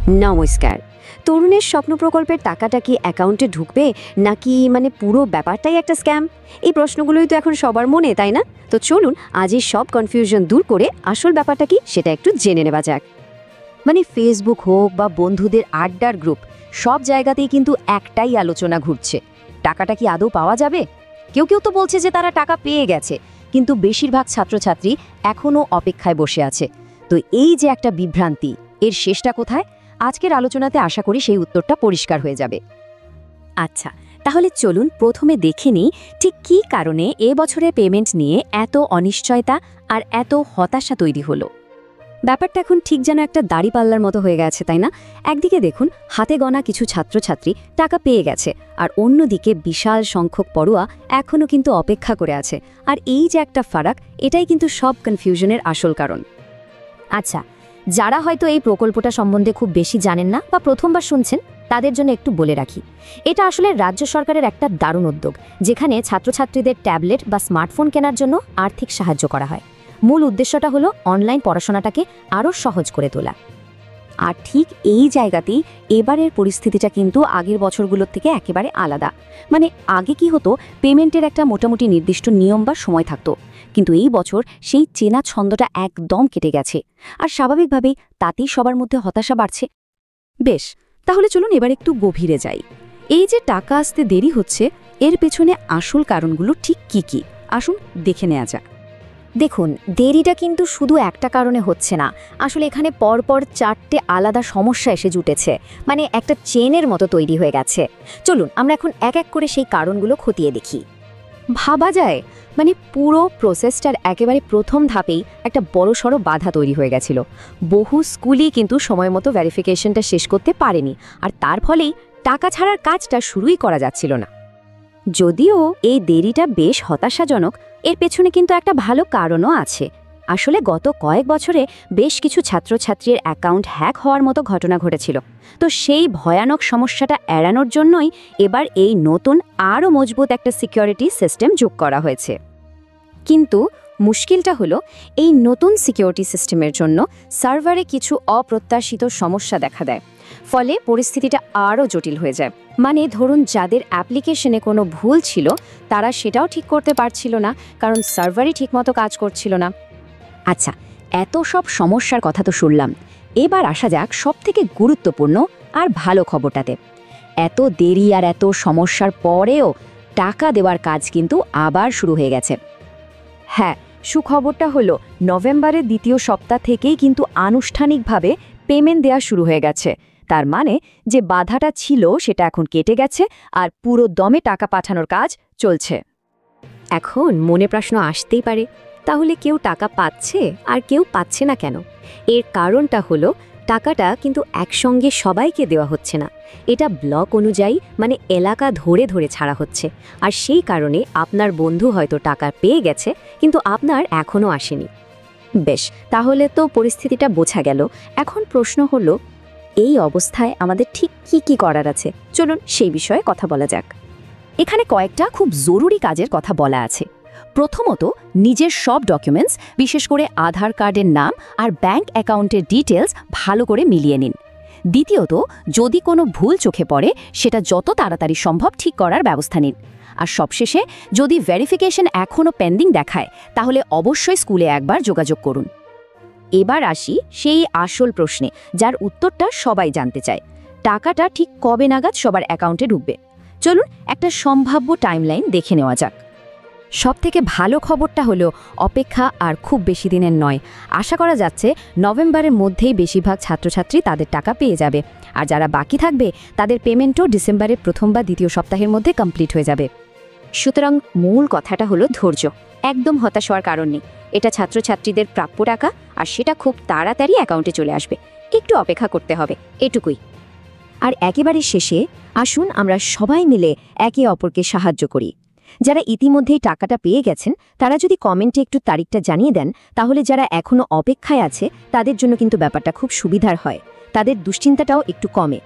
নমস্কার। তরুণের স্বপ্ন প্রকল্পের টাকাটা কি অ্যাকাউন্টে ঢুকবে নাকি পুরো ব্যাপারটাই একটা স্ক্যাম? এই প্রশ্নগুলোই তো এখন সবার মনে, তাই না? তো চলুন আজ এই সব কনফিউশন দূর করে আসল ব্যাপারটা কি সেটা একটু জেনে নেওয়া যাক। ফেসবুক হোক বা বন্ধুদের আড্ডার গ্রুপ, সব জায়গাতেই কিন্তু একটাই আলোচনা ঘুরছে, টাকাটা কি আদৌ পাওয়া যাবে? কেউ কেউ তো বলছে যে তারা টাকা পেয়ে গেছে, কিন্তু বেশিরভাগ ছাত্রছাত্রী এখনও অপেক্ষায় বসে আছে। তো এই যে একটা বিভ্রান্তি, এর শেষটা কোথায়? আজকের আলোচনাতে আশা করি সেই উত্তরটা পরিষ্কার হয়ে যাবে। আচ্ছা, তাহলে চলুন প্রথমে দেখে নিই ঠিক কী কারণে এবছরের পেমেন্ট নিয়ে এত অনিশ্চয়তা আর এত হতাশা তৈরি হলো। ব্যাপারটা এখন ঠিক যেন একটা দাড়িপাল্লার মতো হয়ে গেছে, তাই না? একদিকে দেখুন হাতে গণা কিছু ছাত্রছাত্রী টাকা পেয়ে গেছে, আর অন্যদিকে বিশাল সংখ্যক পড়ুয়া এখনও কিন্তু অপেক্ষা করে আছে। আর এই যে একটা ফারাক, এটাই কিন্তু সব কনফিউশনের আসল কারণ। আচ্ছা, যারা হয়তো এই প্রকল্পটা সম্বন্ধে খুব বেশি জানেন না বা প্রথমবার শুনছেন, তাদের জন্য একটু বলে রাখি, এটা আসলে রাজ্য সরকারের একটা দারুণ উদ্যোগ, যেখানে ছাত্রছাত্রীদের ট্যাবলেট বা স্মার্টফোন কেনার জন্য আর্থিক সাহায্য করা হয়। মূল উদ্দেশ্যটা হলো অনলাইন পড়াশোনাটাকে আরও সহজ করে তোলা। আর ঠিক এই জায়গাতেই এবারের পরিস্থিতিটা কিন্তু আগের বছরগুলোর থেকে একেবারে আলাদা। আগে কি হতো, পেমেন্টের একটা মোটামুটি নির্দিষ্ট নিয়ম বা সময় থাকতো, কিন্তু এই বছর সেই চেনা ছন্দটা একদম কেটে গেছে। আর স্বাভাবিকভাবেই তাতেই সবার মধ্যে হতাশা বাড়ছে। বেশ, তাহলে চলুন এবার একটু গভীরে যাই। এই যে টাকা আসতে দেরি হচ্ছে, এর পেছনে আসল কারণগুলো ঠিক কি কি? আসুন দেখে নেওয়া যাক। দেখুন, দেরিটা কিন্তু শুধু একটা কারণে হচ্ছে না, আসলে এখানে পরপর 4টে আলাদা সমস্যা এসে জুটেছে, একটা চেনের মতো তৈরি হয়ে গেছে। চলুন আমরা এখন এক এক করে সেই কারণগুলো খতিয়ে দেখি। ভাবা যায় পুরো প্রসেসটার একেবারে প্রথম ধাপেই একটা বড়সড় বাধা তৈরি হয়ে গেছিল। বহু স্কুলই কিন্তু সময় মতো ভেরিফিকেশনটা শেষ করতে পারেনি, আর তার ফলেই টাকা ছাড়ার কাজটা শুরুই করা যাচ্ছিল না। যদিও এই দেরিটা বেশ হতাশাজনক, এর পেছনে কিন্তু একটা ভালো কারণও আছে। আসলে গত কয়েক বছরে বেশ কিছু ছাত্রছাত্রীর অ্যাকাউন্ট হ্যাক হওয়ার মতো ঘটনা ঘটেছিল। তো সেই ভয়ানক সমস্যাটা এড়ানোর জন্যই এবার এই নতুন আরও মজবুত একটা সিকিউরিটি সিস্টেম যোগ করা হয়েছে। কিন্তু মুশকিলটা হলো, এই নতুন সিকিউরিটি সিস্টেমের জন্য সার্ভারে কিছু অপ্রত্যাশিত সমস্যা দেখা দেয়, ফলে পরিস্থিতিটা আরও জটিল হয়ে যায়। ধরুন যাদের অ্যাপ্লিকেশনে কোনো ভুল ছিল, তারা সেটাও ঠিক করতে পারছিল না, কারণ সার্ভারই ঠিকমতো কাজ করছিল না। আচ্ছা, এত সব সমস্যার কথা তো শুনলাম, এবার আসা যাক সবথেকে গুরুত্বপূর্ণ আর ভালো খবরটাতে। এত দেরি আর এত সমস্যার পরেও টাকা দেওয়ার কাজ কিন্তু আবার শুরু হয়ে গেছে। হ্যাঁ, সুখবরটা হলো নভেম্বরের দ্বিতীয় সপ্তাহ থেকেই কিন্তু আনুষ্ঠানিকভাবে পেমেন্ট দেওয়া শুরু হয়ে গেছে। তার যে বাধাটা ছিল সেটা এখন কেটে গেছে, আর পুরো দমে টাকা পাঠানোর কাজ চলছে। এখন মনে প্রশ্ন আসতেই পারে, তাহলে কেউ টাকা পাচ্ছে আর কেউ পাচ্ছে না কেন? এর কারণটা হলো, টাকাটা কিন্তু একসঙ্গে সবাইকে দেওয়া হচ্ছে না, এটা ব্লক অনুযায়ী এলাকা ধরে ধরে ছাড়া হচ্ছে। আর সেই কারণে আপনার বন্ধু হয়তো টাকা পেয়ে গেছে, কিন্তু আপনার এখনও আসেনি। বেশ, তাহলে তো পরিস্থিতিটা বোঝা গেল। এখন প্রশ্ন হলো, এই অবস্থায় আমাদের ঠিক কি কি করার আছে? চলুন সেই বিষয়ে কথা বলা যাক। এখানে কয়েকটা খুব জরুরি কাজের কথা বলা আছে। প্রথমত, নিজের সব ডকুমেন্টস, বিশেষ করে আধার কার্ডের নাম আর ব্যাংক অ্যাকাউন্টের ডিটেলস ভালো করে মিলিয়ে নিন। দ্বিতীয়ত, যদি কোনো ভুল চোখে পড়ে, সেটা যত তাড়াতাড়ি সম্ভব ঠিক করার ব্যবস্থা নিন। আর সবশেষে, যদি ভেরিফিকেশন এখনও পেন্ডিং দেখায়, তাহলে অবশ্যই স্কুলে একবার যোগাযোগ করুন। এবার আসি সেই আসল প্রশ্নে, যার উত্তরটা সবাই জানতে চায়। টাকাটা ঠিক কবে নাগাদ সবার অ্যাকাউন্টে ঢুকবে? চলুন একটা সম্ভাব্য টাইমলাইন দেখে নেওয়া যাক। সবথেকে ভালো খবরটা হলো, অপেক্ষা আর খুব বেশি দিনের নয়। আশা করা যাচ্ছে নভেম্বরের মধ্যেই বেশিরভাগ ছাত্রছাত্রী তাদের টাকা পেয়ে যাবে, আর যারা বাকি থাকবে তাদের পেমেন্টও ডিসেম্বরের প্রথম বা দ্বিতীয় সপ্তাহের মধ্যে কমপ্লিট হয়ে যাবে। সুতরাং মূল কথাটা হলো ধৈর্য, একদম হতাশ হওয়ার কারণ নেই। এটা ছাত্রছাত্রীদের প্রাপ্য টাকা, আর সেটা খুব তাড়াতাড়ি অ্যাকাউন্টে চলে আসবে। একটু অপেক্ষা করতে হবে, এটুকুই। আর একেবারে শেষে আসুন আমরা সবাই মিলে একে অপরকে সাহায্য করি। যারা ইতিমধ্যেই টাকাটা পেয়ে গেছেন, তারা যদি কমেন্টে একটু তারিখটা জানিয়ে দেন, তাহলে যারা এখনও অপেক্ষায় আছে তাদের জন্য কিন্তু ব্যাপারটা খুব সুবিধার হয়, তাদের দুশ্চিন্তাটাও একটু কমে।